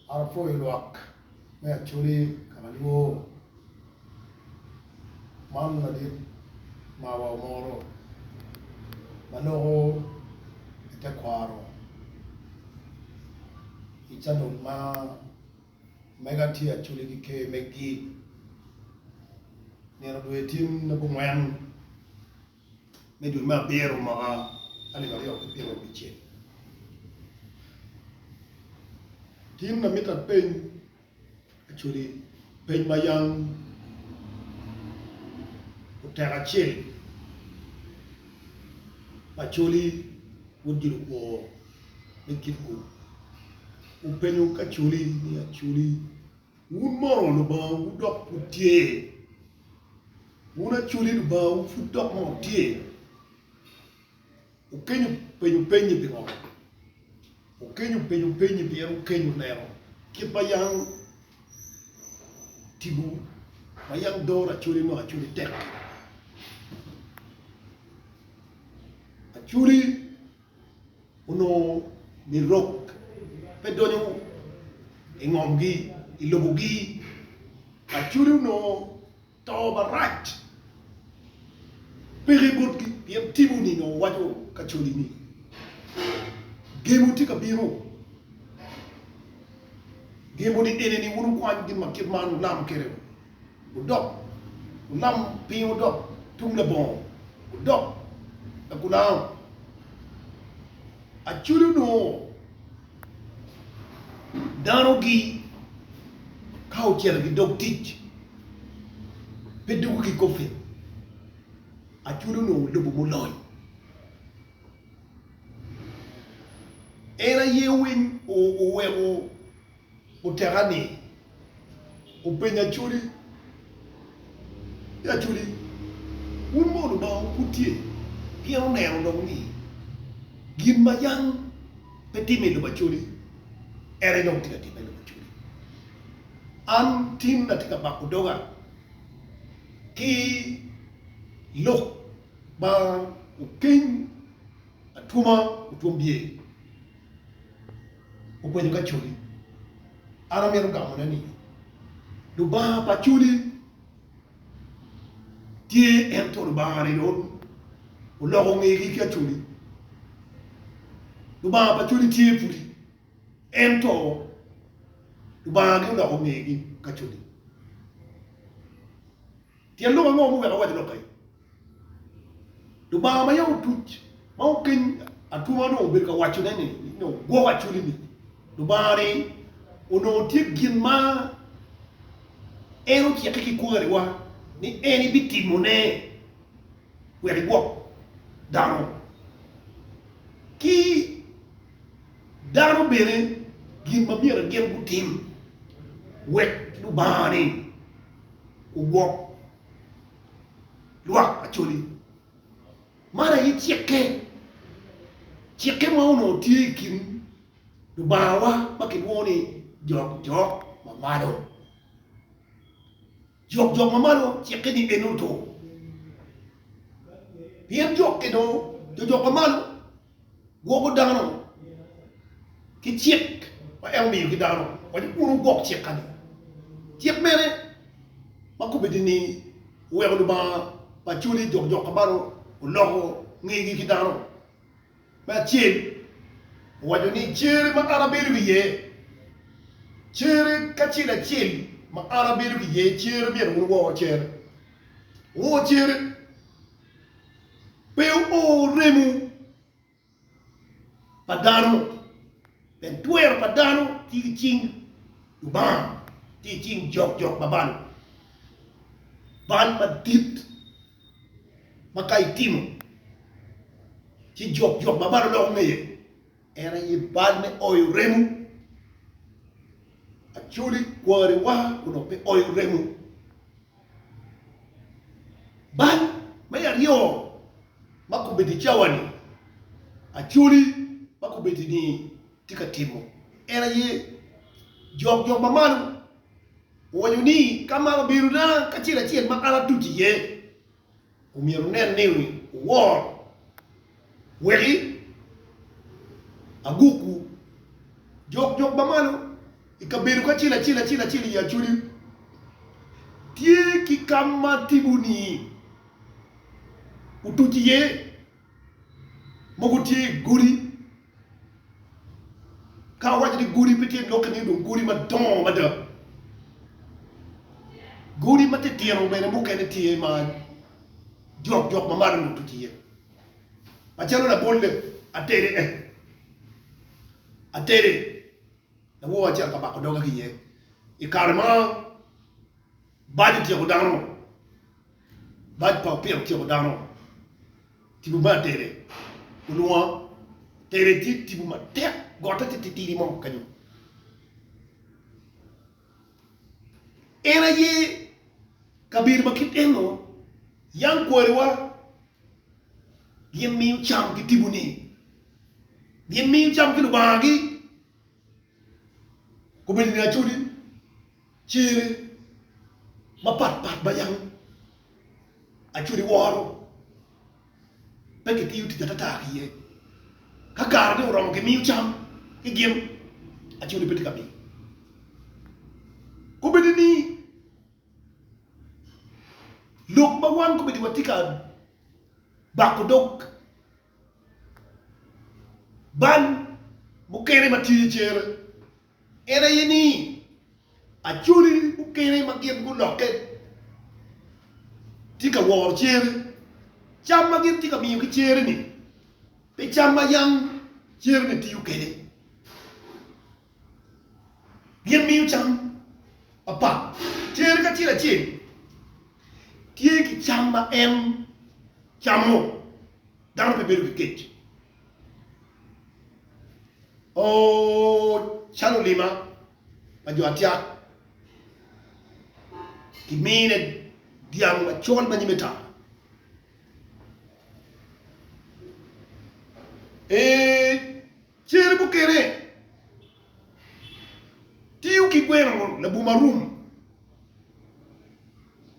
arpo iluak me churi kanaliwo man na dit mawa moro manoho ite kwaro ichano ma megati chuli ke megi nero due tim na bumwen me du ma bero ma ali ma yo bero biche tim na mita pen chuli pen mayang utera chili pachuli ujiru ko nikiku upenyu kachuli ni achuli moro no ba udok putie una chuli no ba ufudok mo tie ukenyu penyu bingo ukenyu penyu bi ukenyu nero kipayang tibu mayang dora chuli no achuli tek achuli uno ni rock pedonyo ingomgi ilobugi achuli uno toba right peribut ki tibu ni no wajo kachuli ni gemu tika biro gemu ni ene ni wuru kwan di makit man lam kere udok lam pi udok tum le bon udok akula achuli no darogi kau cer gi dog tich pedugu ki kofi achuli no lebu muloy era yewin o wego o terani o penya chuli ya chuli un modo ba kutie piano nero do ni gin mayang petime lo bachuli era no tika time lo bachuli an tim na tika bakudoga ki lo ba ukin atuma utumbie upenyo kachuli ana mero gamona ni duba pachuli tie entor bari don ulogo ngegi kachuli duba pachuli tie puri ento duba ngi ulogo ngegi kachuli tie lo ngo mu ga wadi lokai duba ma yaw tuch ma ukin atuma no bir ka wachu nani no go wachuli ni dubari uno tigin ma ero ki akiki kuare wa ni eni bitimune weri wo dano ki dano bere gin ma mira gen butim wet dubari uwo luak acholi mara yi cheke ma uno tigin dubawa makin woni jok mamado jok mamado cheke di enuto bien jok kedo jok mamado gogo dano ki chek wa elmi ki dano wadi uru gok chekani chek mere makubedini wego duba pachuli jok mamado ulogo ngigi ki dano ma chek wajo ni chere ma arabiru ye chere kachila chil ma arabiru ye chere bien wo chere pe o remu padano ben tuer padano ti ching ban ti ching jok baban ban padit makai tim ti jok baban lo ngeye era ye balme oyo remu achuli kware wa kuno pe oyo remu ban mayario makubeti chawani achuli makubeti ni tika timo era ye jok mamanu wanyuni kama biruda kachira chien makala tuti ye umiru nen niwi war weli aguku jok bamano ikabedo ka chila ya chuli tie ki kama tibuni utuji ye moguti guri ka wajdi guri piti lokani do guri ma don ma da guri ma te tiero bene mo kene tie ma jok ma maru utuji ye ma chalo na bolde atere na wo acha ka ba ko doga ki ye ikarma badi tiyo dano badi pa pia tiyo dano tibu ma tere unua tere tibu ma tek gota titiri mo kanyo era ye kabir makit eno yang kwerewa yemi cham ki tibu ni yemi cham ki bagi ko beni na chudi chire mapat bayang achuri waro peke tiu ti tata kiye kakar de rom ke miu cham ke gem achuri pete kabi ko bedi ni lok bawan ko bedi watika bakodok ban mukere mati chere era yini achuri ukere magiem gu loket tika war chere cham magiem tika miyo ki chere ni pe cham mayang chere ni tiu kede giem miyo cham apa chere ka tira chere tie ki cham ma em chamo dan pe beru ket o chalo lima majo atia kimine diam ma chol manyimeta chere bukere tiu ki gwero la bumarum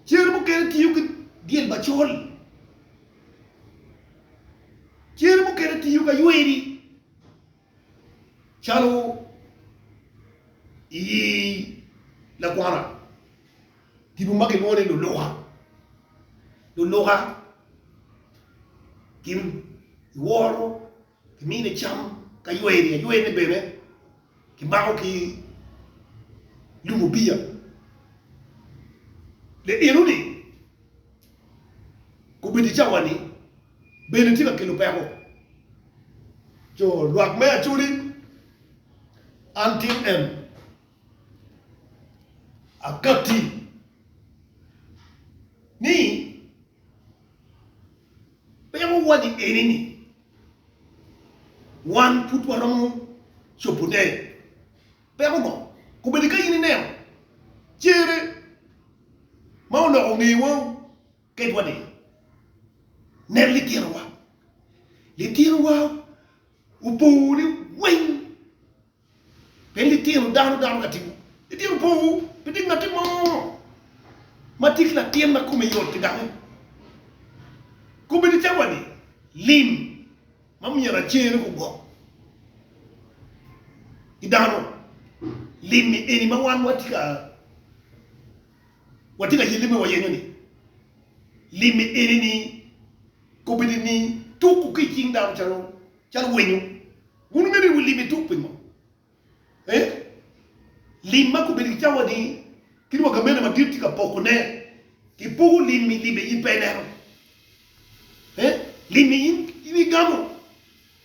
chere bukere tiu ki diel ba chol chere bukere tiu ka yueri chalo i la kwana tibu make lone lo loha kim woro kimine cham ka yuene bebe kimbao ki lumubia le iruni kubidi chawani bene tika kilo peko jo luak me achuri antin em akati ni pero wadi enini wan put waramu chopune pero mo kubedi kayini ne chere mauna ongiwo kedwani ner litirwa upuri wing pen litiru danu katibu litiru po pedi ngatimo matik la tiem na kume yor kidangu kubedi chawani lim mamnyara chere ko go idano lim ni eni mawan watika yilime wa yenyo ni lim eni ni kubedi ni tuku kiching dam chalo wenyu gunu meri lim tuku mo lim ma kubedi chawani kirwa kamena matiti ka poko ne ki pugu limi libe ipenero limi ini gamo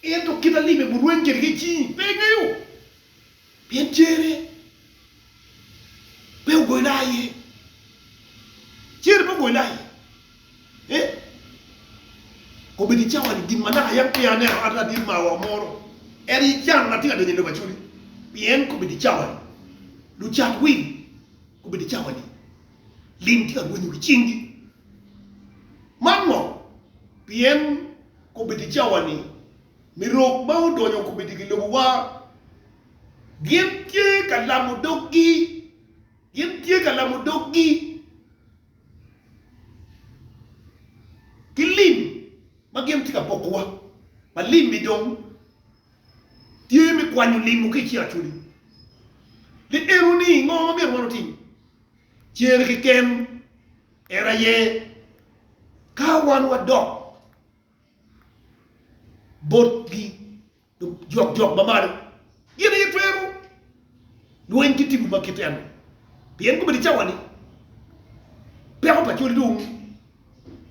ento kita libe buruen jerge chi pega yo bien chere pe goilaye chere pe goilaye ko bedi chawa di mana yang piane ada di mawa moro eri jang na tika de le bachuri bien ko bedi chawa lu chat win ko bedi chawa ni lim tika gwenyu chingi manmo bien ko bedi chawa ni mirok mau donyo ko bedi gilobu wa giemtie kalamu dogi kilim magiem tika pokwa malim bidong tie mi kwanyu limu kichi achuli li eru ni ngo mir wano tim cher ki ken era ye ka wan wa dok bot gi jok ba mar yene ye tweru luen kiti bu makiten bien ko bi chawani pe ko pa chuli dum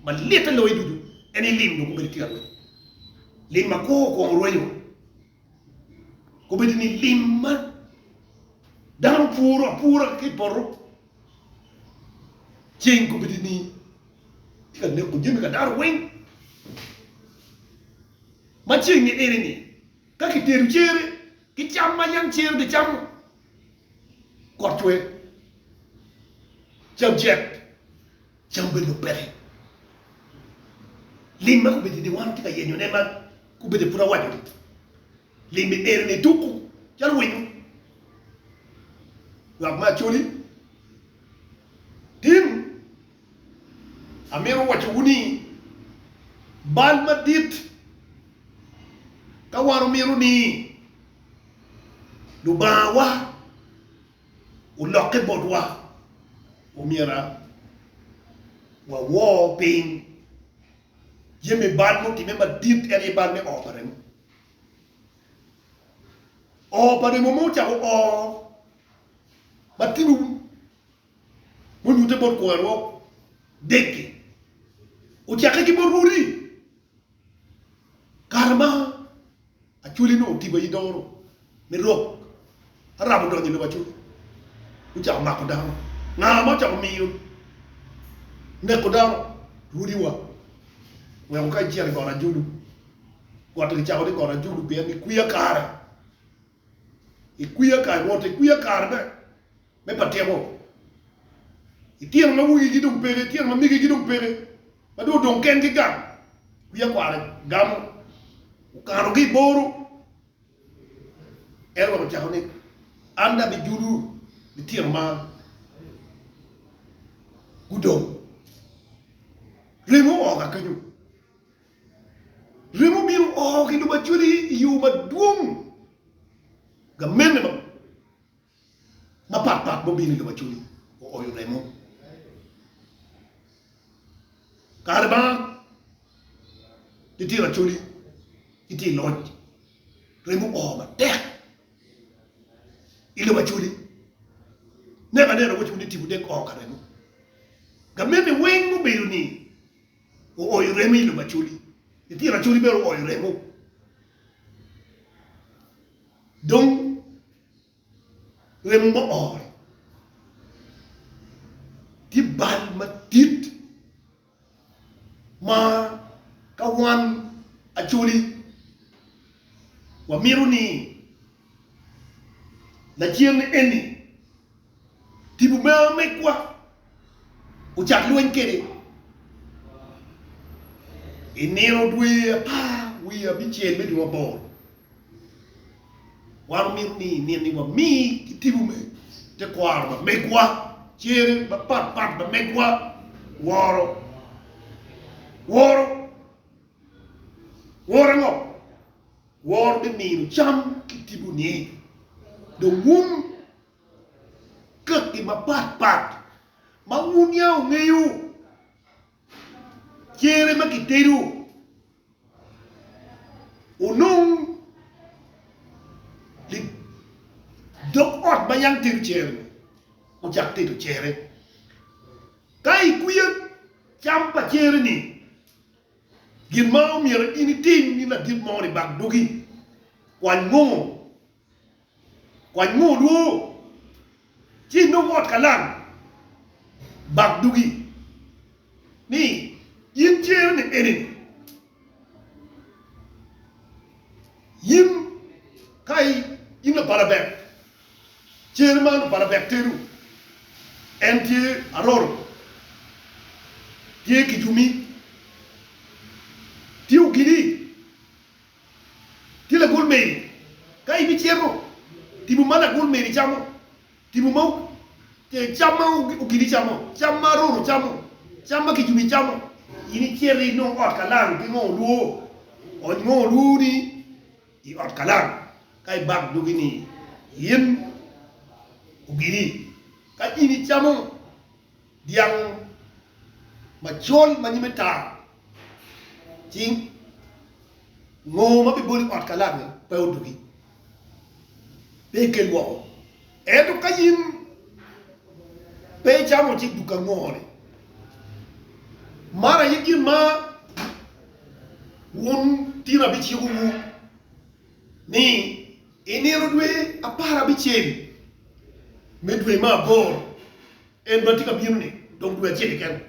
ma leta loy dudu eni lim do ko bi tigal lim ma ko royo ko bi ni lim ma dan pura ki porro ceng ko bi ni tigal ne ko jimi ka dar wen ma ceng ni ere ni ka ki teru chere ki cham ma yang chere de cham kortwe cham jet cham be no pere limma ko be di wan tika yenyo ne man ko be de pura wadu limbe ere ne tuku chal wenyu wa ma choli tim amiro watu wuni bal madit ka waru miru ni lubawa uloke bodwa umira wa wo pin yeme bad mo ti memba dit eri bad me opare mo cha o batibu mo nyute bor ko ro deke o cha ki boruri karma achuli no tiba idoro me rok arabu do ni lo bachuli ucha mako dawo na mo cha miyo ne ko dawo rudi wa we ko ji ari gora judu wato ki cha gora judu be ni kuya kara e kuya kara wote kuya kara me patemo e tier ma wuyi gi dum pere tier ma migi gi dum pere ma do don ken gi gam kuya kware gam karo gi boru erwa ko cha ni anda bi judu di tier ma gudom remo o ka kanyu remo biru o ki do bachuri yu ma dum ga men ma pat bo bini do bachuri o yu remo karba di tier bachuri iti loj remo o ma tek ile bachuri neba nero watu ni tibu dek o karenu gameme wengu beru ni o yuremi lo bachuli iti bachuli beru o yuremu donc rembo or ti bal ma tit ma kawan achuli wa miru ni la chieng eni tibu me kwa uchak luen kere inero dwe pa wi abichen me dwa bor war mi ni wa mi tibu me te kwar ba me kwa chere ba pat ba me kwa woro ngo wor de mi cham tibu ni do wum cực thì mà pat mà ngun nhau ngeu chere ma kiteru unung li dok ot bayang tir chere o jak tir chere kai kuya champa chere ni gin mau mi ra ini tim ni na gin mau ni bak dogi kwan ngo du chi no wot kalang bak dugi ni yin chere ni eni yin kai yin na parabek chere man parabek teru enti aror tie kijumi tiu gidi tila gulmeri kai bi chere tibu mana gulmeri chamo tibu mau chama ugiri chamo chama roro chama kijumi chamo ini chere no ot kalang ki ngo lu ni i ot kalang kai bak dugini yin ugiri ka ini chamo diang machol manyimeta ching ngo ma bi boli ot kalang pe odugi pe kel wo edu kayim pe chamo chi duka ngore mara yiki ma won tira bi chi wu ni enero dwe apara bi chen medwe ma bor en batika bimne donc dwe chen ken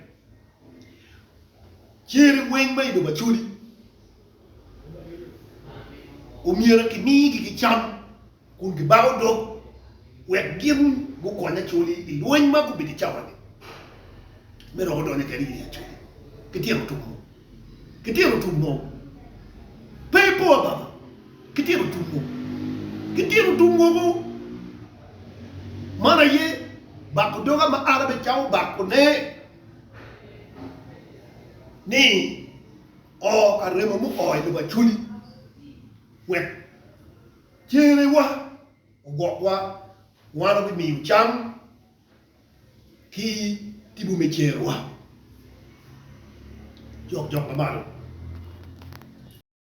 chiri wen mai do bachuli o miera ki mi ki cham kun ki bawo do wek gim bu ko na chuli di wen ma ku bi di chawani me ro do ne kari di chuli kitiero tumo pe po ba kitiero tumo mana ye ba ko doga ma arabe chaw ba ko ne ni o karemo mu o do bachuli wet chere wa ogwa wana bi mi cham ki tibu me chere wa jok ba